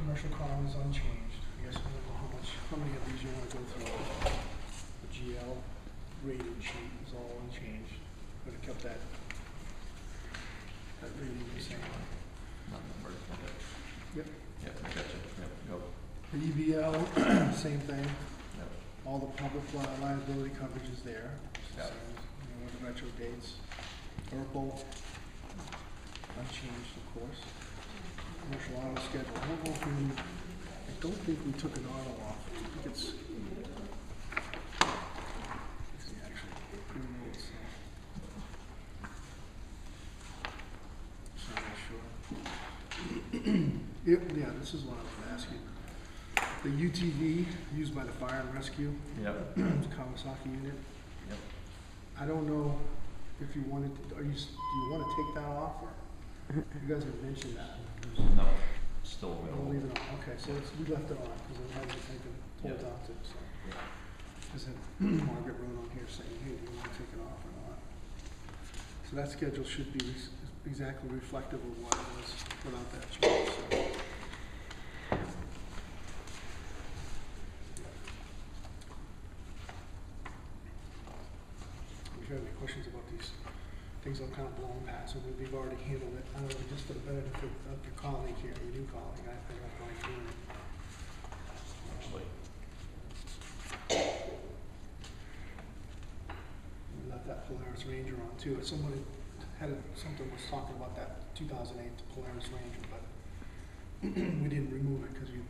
commercial column is unchanged. I guess I don't know how many of these you want to go through. The GL rating sheet is all unchanged. Would have kept that rating the same. Not numbers. Okay. Yep. Yep, I gotcha. Yep, go. The EBL, same thing. Yep. All the public liability coverage is there. Yep. Same as, with the retro dates. Purple, unchanged, of course. Commercial auto schedule. I don't think we took an auto off. I think it's the actual renewal itself. So I'm not sure. Yeah, this is what I was going to ask you. The UTV used by the fire and rescue. Yep. Kawasaki unit. Yep. I don't know if you wanted to, do you want to take that off, or you guys have mentioned that? No, still We'll available. leave it on. Okay, so we left it on because I hadn't been told Yep. out to. So, Yeah. because Margaret wrote on here saying, "Hey, do you want to take it off or not?" So that schedule should be exactly reflective of what it was without that change. So. If you have any questions about these things, I'm kind of blown past, so we've already handled it. I don't know, just for the benefit of your colleague here, your new colleague, I don't mind doing it. Actually. We left that Polaris Ranger on too. Somebody something was talking about that 2008 Polaris Ranger, but we didn't remove it because you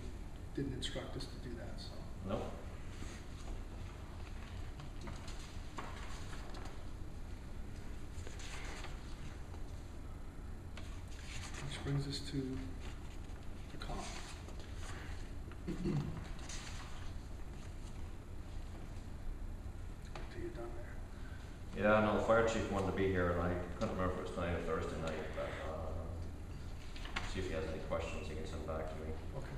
didn't instruct us to do that. So. No. Which brings us to the comp. Until you're done there. Yeah, no, the fire chief wanted to be here, and I couldn't remember if it was tonight or Thursday night, but see if he has any questions he can send back to me. Okay.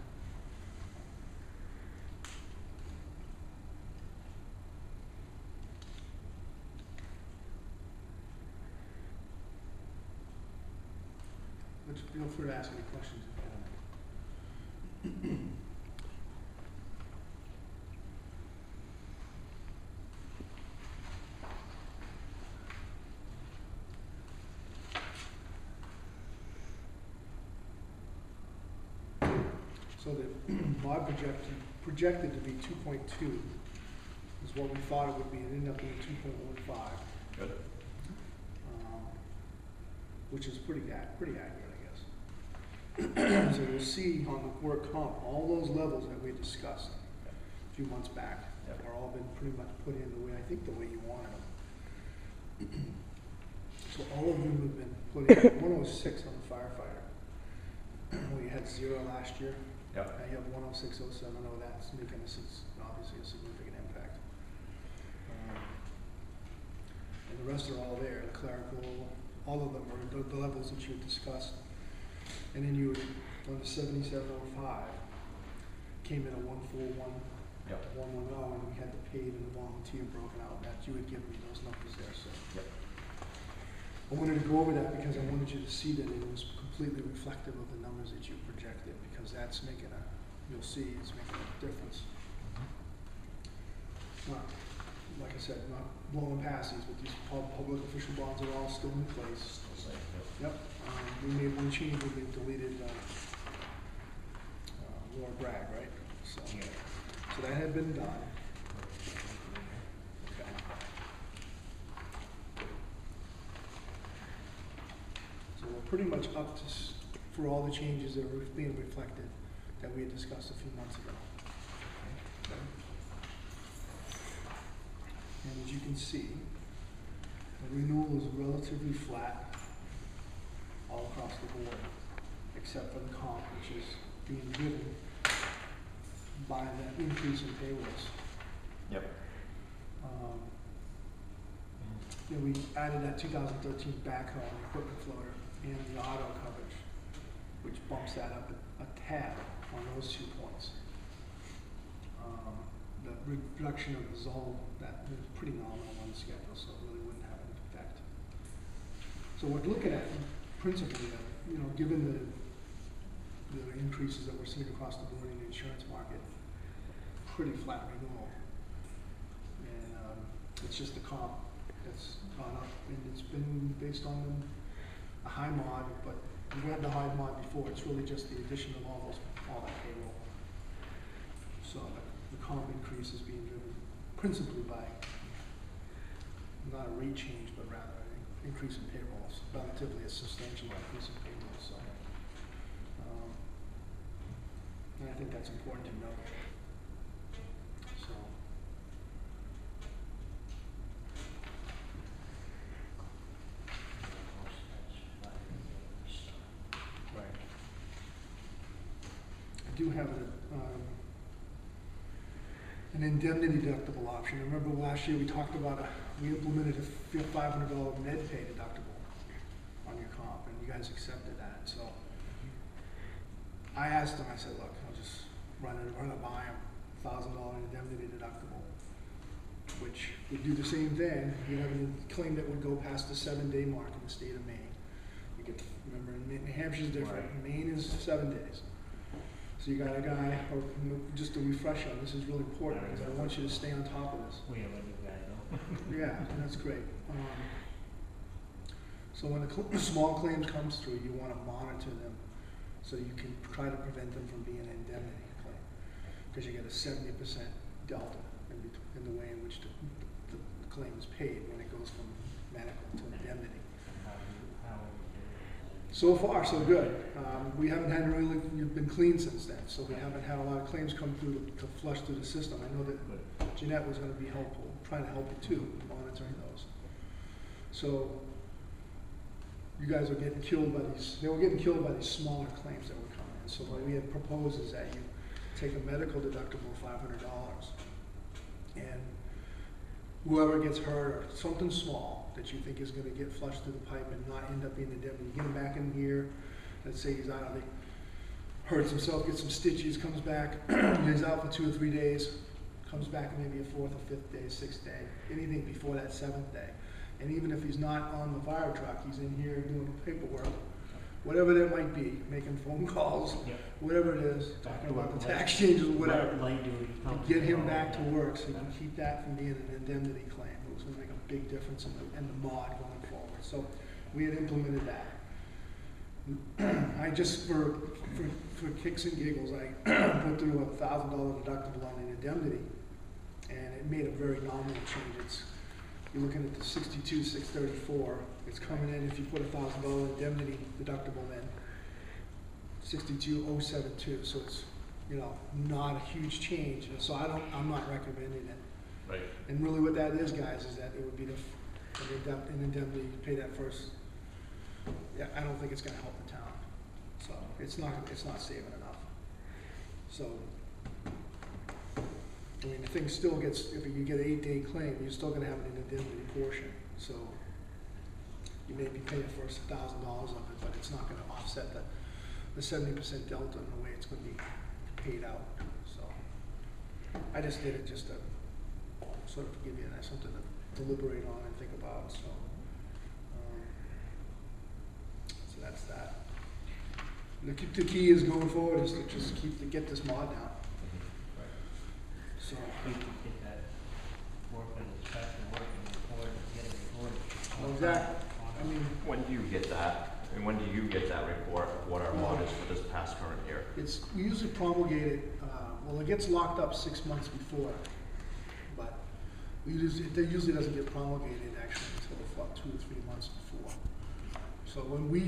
But feel free to ask any questions if you have. So the mod projected to be 2.2 is what we thought it would be. It ended up being 2.15. Good. Which is pretty accurate, I guess. So you'll see on the work comp, all those levels that we discussed a few months back are all been pretty much put in the way, I think the way you wanted them. So all of them have been put in. 106 on the firefighter. We had 0 last year. Yep. Now you have 106.07. That's making obviously a significant impact. And the rest are all there. The clerical, all of them are the levels that you had discussed. And then you would, on the 7705, came in at 141, Yep. 110, and we had the paid and the volunteer broken out. That you would give me those numbers there. So Yep. I wanted to go over that because I wanted you to see that it was completely reflective of the numbers that you projected, because that's making you'll see it's making a difference. Not, like I said, not blowing past these, but these public official bonds are all still in place. Still safe, Yep. We made one change when we deleted Laura Bragg, right? So, so that had been done. Okay. So we're pretty much up to for all the changes that are being reflected that we had discussed a few months ago. Okay. And as you can see, the renewal is relatively flat all across the board, except for the comp, which is being driven by the increase in payrolls. Yep. Then we added that 2013 backhoe and equipment floater and the auto coverage, which bumps that up a tad on those 2 points. The reduction of the zone, that was pretty nominal on the schedule, so it really wouldn't have an effect. So we're looking at principally, given the increases that we're seeing across the board in the insurance market, pretty flat renewal. And it's just the comp that's gone up, and it's been based on a high mod, but we had the high mod before. It's really just the addition of all that payroll. So the comp increase is being driven principally by not a rate change, but rather an increase in payrolls, relatively a substantial increase in payroll. So, and I think that's important to note. So. Right. I do have an indemnity deductible option. I remember last year we talked about we implemented a $500 med pay deductible on your comp, and you guys accepted that. So I asked them, I said, look, I'll just run it by them, $1,000 indemnity deductible, which would do the same thing. You have a claim that would go past the 7-day mark in the state of Maine. You get, remember, New Hampshire's different. Right. Maine is 7 days. So you got a guy, or just a refresher, this is really important because I want you to stay on top of this. We have a new guy, though. Yeah, that's great. So when the small claims comes through, you want to monitor them so you can try to prevent them from being an indemnity claim, because you get a 70% delta in the way in which the claim is paid when it goes from medical to indemnity. So far, so good. We haven't had really, we've been clean since then, so we haven't had a lot of claims come through to flush through the system. I know that Jeanette was going to be helpful, trying to help you too, monitoring those. So you guys are getting killed by they were getting killed by these smaller claims that were coming in. So what we had proposed is that you take a medical deductible of $500, and whoever gets hurt or something small that you think is going to get flushed through the pipe and not end up being indemnity, you get him back in here. Let's say he's out, he hurts himself, gets some stitches, comes back, he's out for 2 or 3 days, comes back maybe a 4th or 5th day, 6th day, anything before that 7th day. And even if he's not on the fire truck, he's in here doing paperwork, whatever that might be, making phone calls, whatever it is, talking about the tax changes or whatever, to get him back to work so you can keep that from being an indemnity claim. It was going to make a big difference in the mod going forward. So we had implemented that. I just, for kicks and giggles, I put through a $1,000 deductible on an indemnity, and it made a very nominal change. You're looking at the $62,634. It's coming in, if you put a $1,000 indemnity deductible in, $62,072. So it's, not a huge change. So I'm not recommending it. Right. And really what that is, guys, is that it would be an indemnity, you pay that first. Yeah, I don't think it's going to help the town. So it's not saving enough. So, I mean, the thing still gets, if you get an 8-day claim, you're still going to have an indemnity portion. So you may be paying the first $1,000 of it, but it's not going to offset the 70% delta in the way it's going to be paid out. So I just did it just to sort of give you something to deliberate on and think about. So that's that. The key is going forward is to just get this mod down. So we can get that working, especially working before get it recorded. Exactly. I mean, when do you get that? And when do you get that report of what our mod is for this past current year? We usually promulgate it. Well, it gets locked up 6 months before, but it usually doesn't get promulgated actually until about 2 or 3 months before. So when we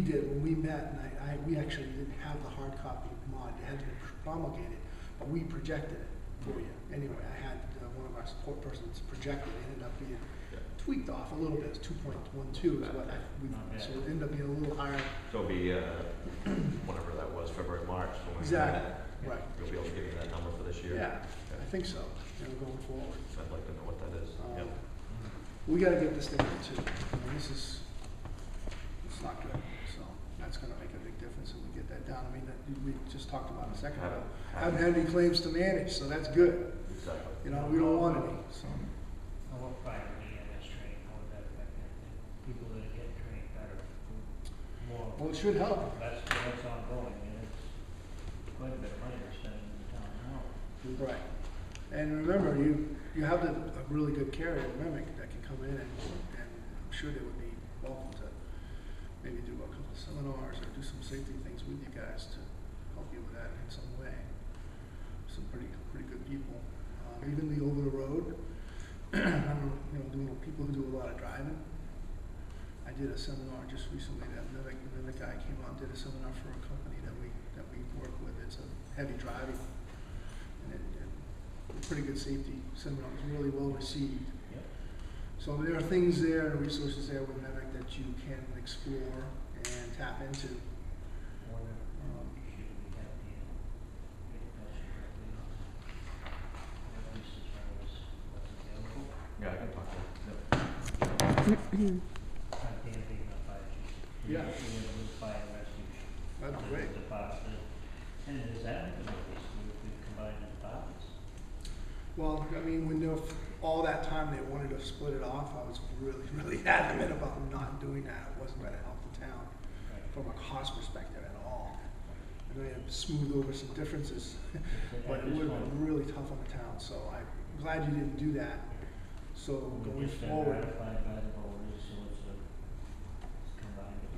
met, and we actually didn't have the hard copy mod. It had to be promulgated, but we projected it for you. Anyway, I had one of our support persons project it. It ended up being tweaked off a little bit. It's 2.12 is what so it ended up being a little higher. So it'll be whatever that was, February, March. When Exactly. Right. You'll be able to give me that number for this year. Yeah, I think so. Going forward. I'd like to know what that is. We got to get this thing done too. It's not good. So that's going to make a big difference if we get that down. I mean, we just talked about a second ago. I haven't had any claims to manage, so that's good. Exactly. We don't want any. So. What private EMS training, how would that affect it? People that get trained better, more. Well, it should help. That's ongoing, and it's Right. And remember, you have a really good carrier, Mimic, that can come in and I'm sure they would be welcome to maybe do a couple of seminars or do some safety things with you guys to help you with that in some way. Some pretty good people. Even the over the road, I don't know, people who do a lot of driving. I did a seminar just recently that the guy came out and did a seminar for a company that we work with. It's a heavy driving and a pretty good safety seminar. It was really well received. Yep. So there are things there and resources there with Mimic that you can explore and tap into. Yeah, I can talk to him. Yeah. That's great. And is that we've combined the departments? Well, I mean, when all that time they wanted to split it off, I was really adamant about them not doing that. It wasn't going to help the town from a cost perspective at all. And I have smoothed over some differences, but it would have been really tough on the town. So I'm glad you didn't do that. So going forward,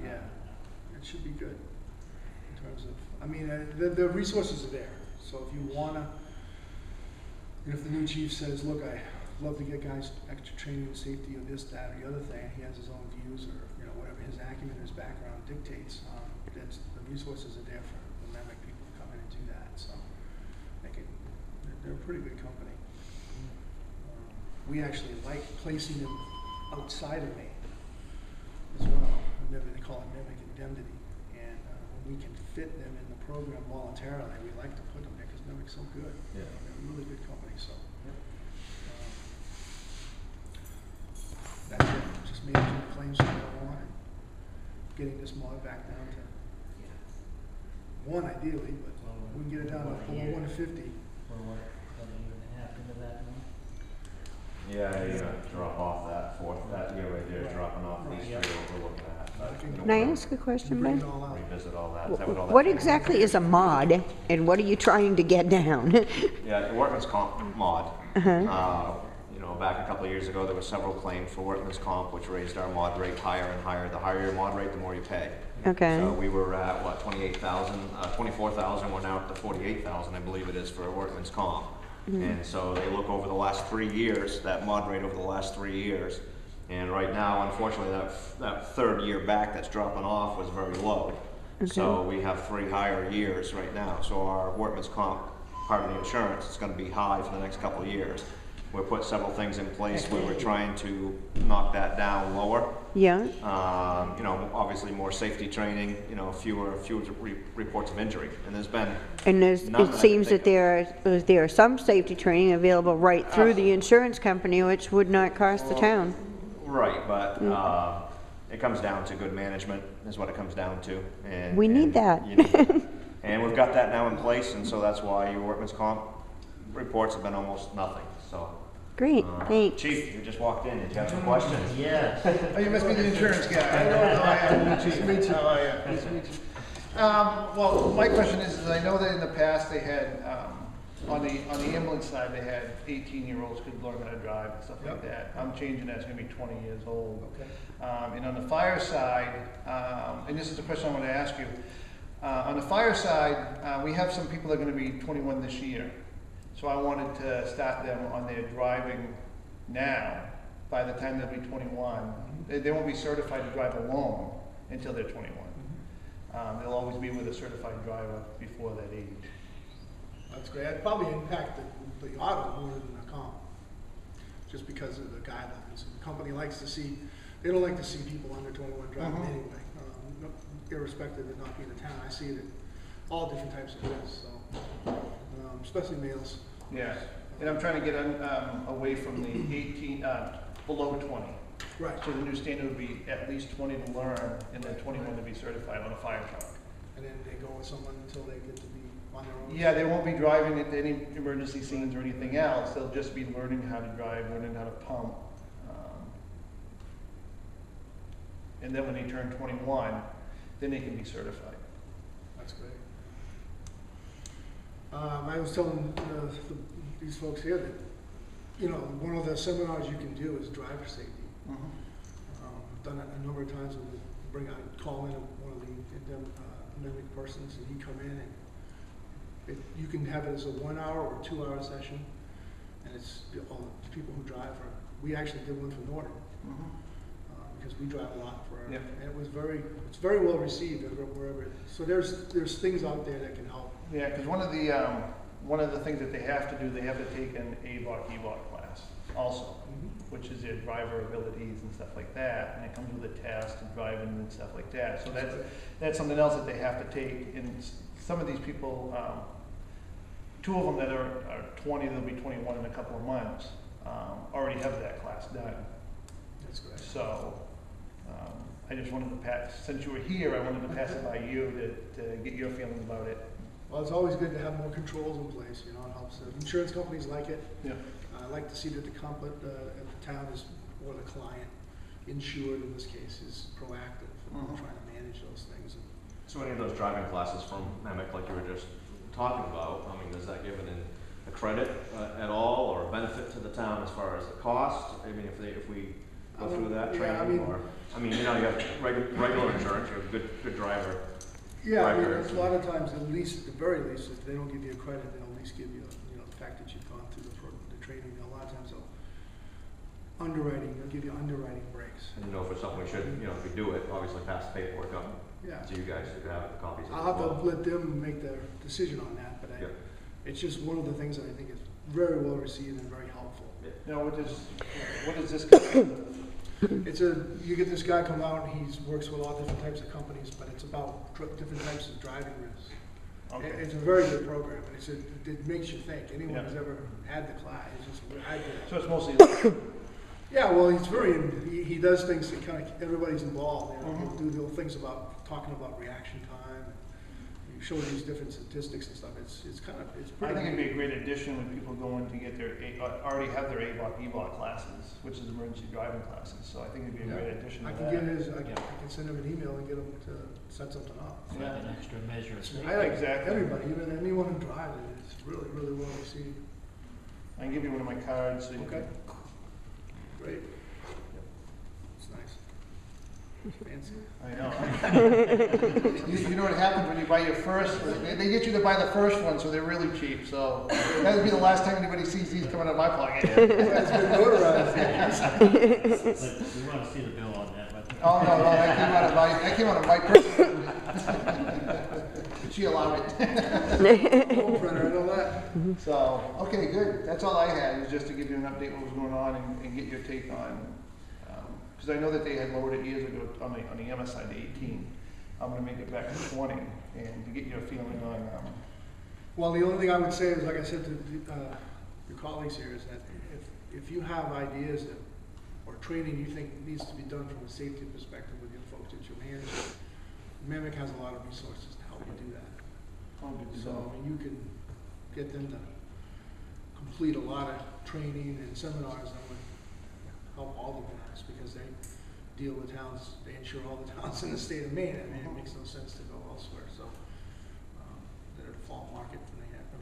yeah, it should be good in terms of. I mean, the resources are there. So if you wanna, if the new chief says, "Look, I love to get guys extra training in safety or this, that, or the other thing," he has his own views or whatever his acumen, his background dictates. The resources are there for the Mimic people to come in and do that. So they're a pretty good company. We actually like placing them outside of Maine as well. They call it Mimic indemnity. And when we can fit them in the program voluntarily, we like to put them there because Mimic's so good. Yeah. They're a really good company. So that's it. Just managing the claims from now on and getting this mod back down to one ideally, but we can get it down to below 150. Well, what, a year and a half into that now? Yeah, you're gonna drop off that year right there is dropping off these three we're looking at. Can I ask a question, Bring Ben? it all out. Revisit all that. Is that what all that What means? exactly is a mod, and what are you trying to get down? Yeah, the workman's comp mod. Back a couple of years ago, there were several claims for workman's comp, which raised our mod rate higher and higher. The higher your mod rate, the more you pay. Okay. So we were at, 24,000. We're now up to 48,000, I believe it is, for a workman's comp. And so they look over the last 3 years, that mod rate over the last 3 years. And right now, unfortunately, that third year back that's dropping off was very low. Okay. So we have 3 higher years right now. So our workman's comp part of the insurance is going to be high for the next couple of years. We've put several things in place where we're trying to knock that down lower. Yeah, Obviously more safety training, fewer reports of injury. And there's been and none it that I can seems think that there are some safety training available right through the insurance company, which would not cost the town. Right, but it comes down to good management is what it comes down to. And We need that. you need that. And we've got that now in place, and so that's why your workman's comp reports have been almost nothing. So, Great, thanks. Chief, you just walked in. Did you have some questions? Yes. Oh, you must be the insurance guy. I know how I am. Nice to meet you. How are you? Nice to meet you. Well, my question is I know that in the past they had, on the ambulance side, they had 18-year-olds could learn how to drive and stuff like that. I'm changing that. It's going to be 20 years old. Okay. And on the fire side, and this is the question I want to ask you. On the fire side, we have some people that are going to be 21 this year. So I wanted to start them on their driving now. By the time they'll be 21, they won't be certified to drive alone until they're 21. They'll always be with a certified driver before that age. That's great. It'd probably impact the auto more than the comp, just because of the guidelines. The company likes to see, they don't like to see people under 21 driving anyway, irrespective of not being a town. I see it in all different types of risks, so, especially males. Yeah, and I'm trying to get away from the 18, below 20. Right. So the new standard would be at least 20 to learn and then 21 to be certified on a fire truck. And then they go with someone until they get to be on their own. Yeah, they won't be driving at any emergency scenes or anything else. They'll just be learning how to drive, learning how to pump. And then when they turn 21, then they can be certified. That's great. I was telling these folks here that, you know, one of the seminars you can do is driver safety. I've done it a number of times when we call in one of the endemic persons, and he come in, and you can have it as a 1 hour or 2 hour session, and it's all the people who drive. We actually did one for Norton. Because we drive a lot for our, Yep. and it's very well received wherever. So there's things out there that can help. Yeah, because one of the things that they have to do, they have to take an ABOC, EBOC class also, which is their driver abilities and stuff like that, and it comes with a test and driving and stuff like that. So that's something else that they have to take. And some of these people, two of them that are 20, they'll be 21 in a couple of months, already have that class done. That's great. So I just wanted to pass, since you were here, I wanted to pass it by you to get your feelings about it. Well, it's always good to have more controls in place. You know, it helps. Insurance companies like it. Yeah. I like to see that the town is, or the client, insured in this case, is proactive in trying to manage those things. So any of those driving classes from MEMIC, like you were just talking about, I mean, does that give it a credit at all, or a benefit to the town as far as the cost? I mean, if we go through that training, I mean, you know, you have regular insurance, you have good driver. Yeah, I mean, a lot of times, at the very least, if they don't give you a credit, they'll at least give you, the fact that you've gone through the training. A lot of times, they'll give you underwriting breaks. And if it's something we should, if we do it, obviously pass the paperwork up to you guys to have copies of it. I'll have to let them make their decision on that, but it's just one of the things that I think is very well received and very helpful. Now, what is this kind You get this guy come out, and he works with all different types of companies, but it's about different types of driving risks. Okay. It's a very good program, and it makes you think. Anyone who's ever had the class, I did it. So it's mostly. Yeah, well, he does things that kind of, everybody's involved. He'll do little things about talking about reaction time. He shows these different statistics and stuff. It's I pretty. think it'd be a great addition when people go in to get their already have their ABOC, EBOC classes, which is emergency driving classes. So I think it'd be a great addition. I to can that. I can send him an email and get him to set something up. It's like an extra measure of safety. I like Exactly. everybody, even anyone who drives it. It's really, really well received. I can give you one of my cards. So you Okay. can, Great. It's nice. It's fancy. I know. you know what happens when you buy your first? They get you to buy the first one, so they're really cheap. So that would be the last time anybody sees these coming out of my pocket. It's been notarized. But we want to see the bill on that. But Oh no, that came out of my purse. She allowed it. Home printer, I know that. So, okay, good. That's all I had, was just to give you an update what was going on and get your take on. Because I know that they had lowered it years ago on the MS side to 18. I'm going to make it back to 20, and to get your feeling on. Well, the only thing I would say is, like I said to your colleagues here, is that if you have ideas or training you think needs to be done from a safety perspective with your folks that you manage, MEMIC has a lot of resources to help you do that. Oh, good to So know. you can get them to complete a lot of training and seminars that would help all the towns, because they deal with towns, they insure all the towns in the state of Maine. I mean, it makes no sense to go elsewhere. So they're a default market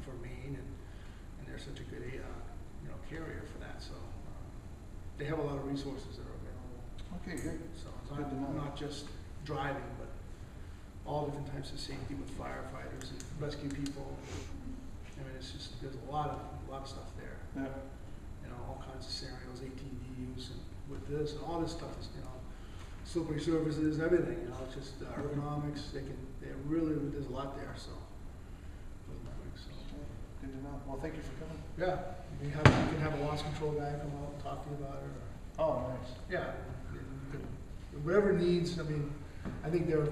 for Maine, and they're such a good carrier for that. So they have a lot of resources that are available. Okay, good. So it's Good to know. not just driving, but all different types of safety with firefighters and rescue people. I mean, it's just, there's a lot of stuff there. Yeah. All kinds of scenarios, ATVs, and with this, and all this stuff is, slippery surfaces, everything, it's just ergonomics. There's a lot there, so. Good to know. Well, thank you for coming. Yeah, you can have a loss control guy come out and talk to you about it, or. Oh, nice. Yeah, whatever needs. I mean, I think their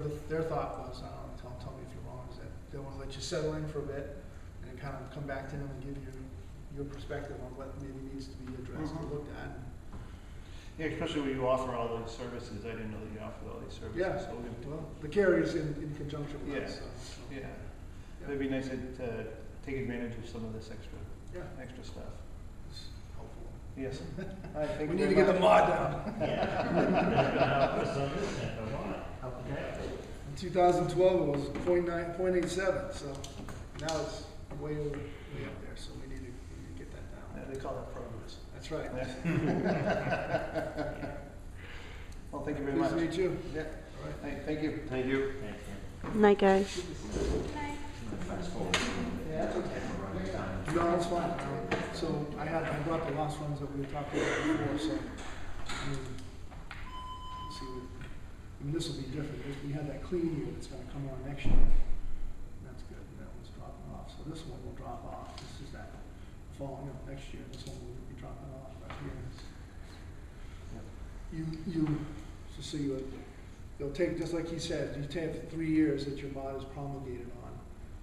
thought was, tell me if you're wrong, is that they want to let you settle in for a bit and then kind of come back to them and give you your perspective on what maybe needs to be addressed or looked at. Yeah, especially when you offer all those services. I didn't know that you offered all these services. Yeah, So well, the carrier's in conjunction with Yeah. us. So. yeah. It'd be nice to take advantage of some of this extra stuff. It's helpful. Yes. All right, thank We you need to very get the much. mod down. yeah, that's going to help us on this end a lot. Help the taxes. In 2012, it was 0.87, so now it's way up there, so we need to get that down. Yeah, they call that progress. That's right. Well, thank you very Pleased much. to meet you. Yeah, All right. thank you. Thank you. Night, guys. No, that's fine. So I brought the last ones that we were talking about before, so, let's see, this will be different. We had that clean year that's gonna come on next year. That's good, that one's dropping off. So this one will drop off. This is that fall, next year, this one will be dropping off right here. They'll take, just like he said, you take the 3 years that your mod is promulgated on,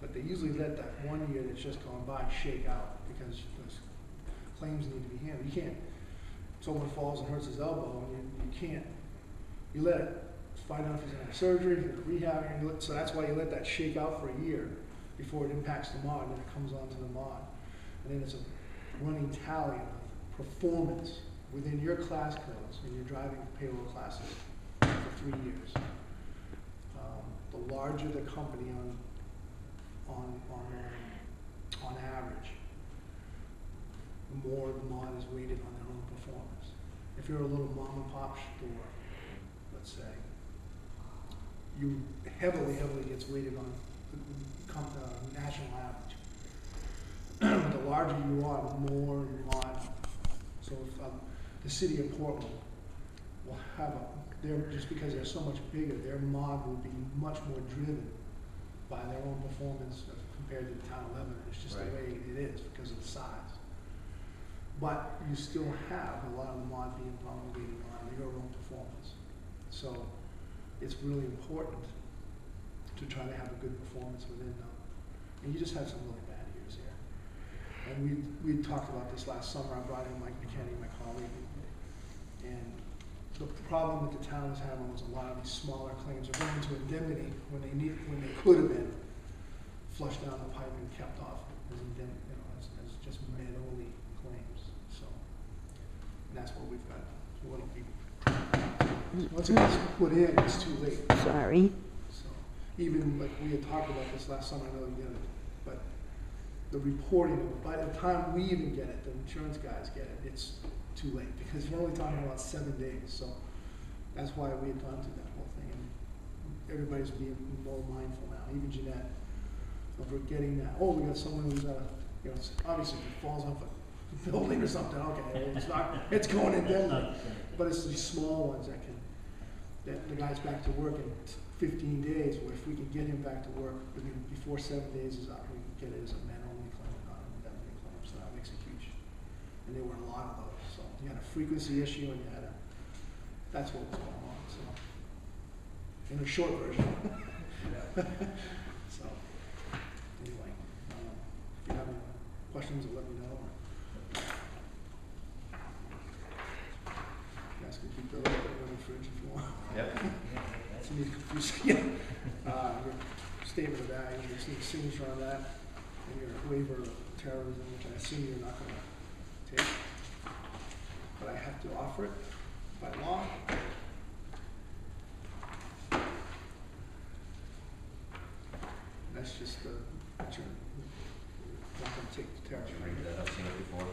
but they usually let that 1 year that's just gone by shake out because those claims need to be handled. You can't, someone falls and hurts his elbow, and you can't, you let it find out if he's gonna have surgery, if he's gonna rehab, so that's why you let that shake out for a year before it impacts the mod, and then it comes onto the mod. And then it's a running tally of performance within your class codes when you're driving payroll classes for 3 years. The larger the company on average, the more the mod is weighted on their own performance. If you're a little mom and pop store, let's say, you heavily gets weighted on the national average. The larger you are, the more mod. So if the city of Portland will have just because they're so much bigger, their mod will be much more driven by their own performance compared to the town of Lebanon. It's just the way it is because of the size. But you still have a lot of the mod being promulgated on your own performance. So it's really important to try to have a good performance within them. And you just had some really bad years here. And we talked about this last summer. I brought in Mike McKinney, my colleague, and the problem that the town was having was a lot of these smaller claims are going into indemnity when they could have been flushed down the pipe and kept off as as just med-only claims. So and that's what we've got. So what'll be once it gets put in, it's too late. Sorry. So even like we had talked about this last summer, I know you get it, but the reporting of it, by the time we even get it, the insurance guys get it, it's too late because we're only talking about 7 days. So that's why we had gone through that whole thing, and everybody's being more mindful now. Even Jeanette, of forgetting that. Oh, we got someone who's obviously if he falls off a building or something. Okay, well, it's not. It's going in deadly. But it's these small ones that the guy's back to work in 15 days. Where if we can get him back to work before 7 days is up, we can get it as a men-only claim, not an indemnity claim. So that makes a huge. And there were a lot of those. So you had a frequency issue, and you had that's what was going on. So in a short version. So anyway, if you have any questions, let me know. You guys can keep those in the fridge if you want. Yep. So you need to confuse your statement of value, you just need a signature on that, and your waiver of terrorism, which I assume you're not going to take. But I have to offer it by law. That's just that's your, not going to take the terrorism. I've seen it before.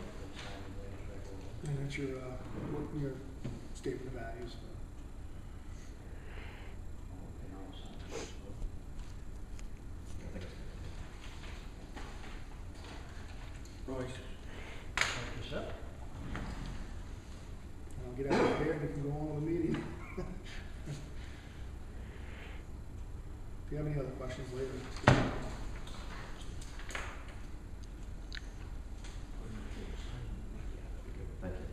And that's your statement of values. Royce, check this up. And I'll get out of here and you can go on with the meeting. If you have any other questions later, just give me a call. Thank you.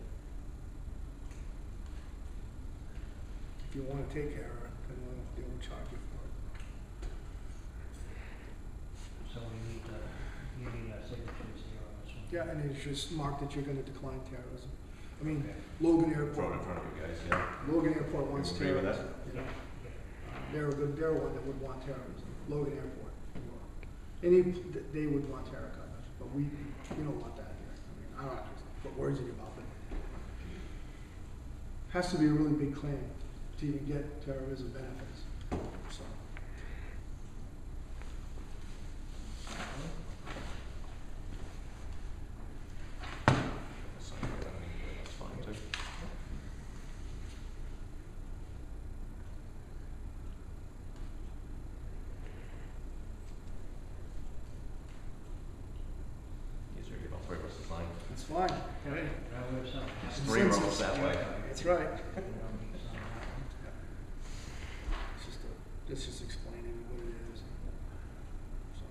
If you want to take care of it, then they will charge you for it. So we need signatures here on this one. Yeah, and it's just marked that you're going to decline terrorism. I mean, Logan Throw it Airport. in front of you guys, yeah. Logan Airport wants You agree with terrorism. that? You know. They're one that would want terrorism. Logan Airport. They would want terror coverage, but we don't want that here. I mean, I don't have to put words in your mouth, but has to be a really big claim to even get terrorism benefits. So. That's fine. Right, that was something. It's 3 roads that way. That's right. You know, it's not happening. It's just explaining what it is. So.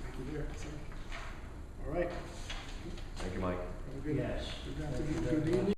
Thank you there. All right. Thank you, Mike. Have a good, Yes. good evening.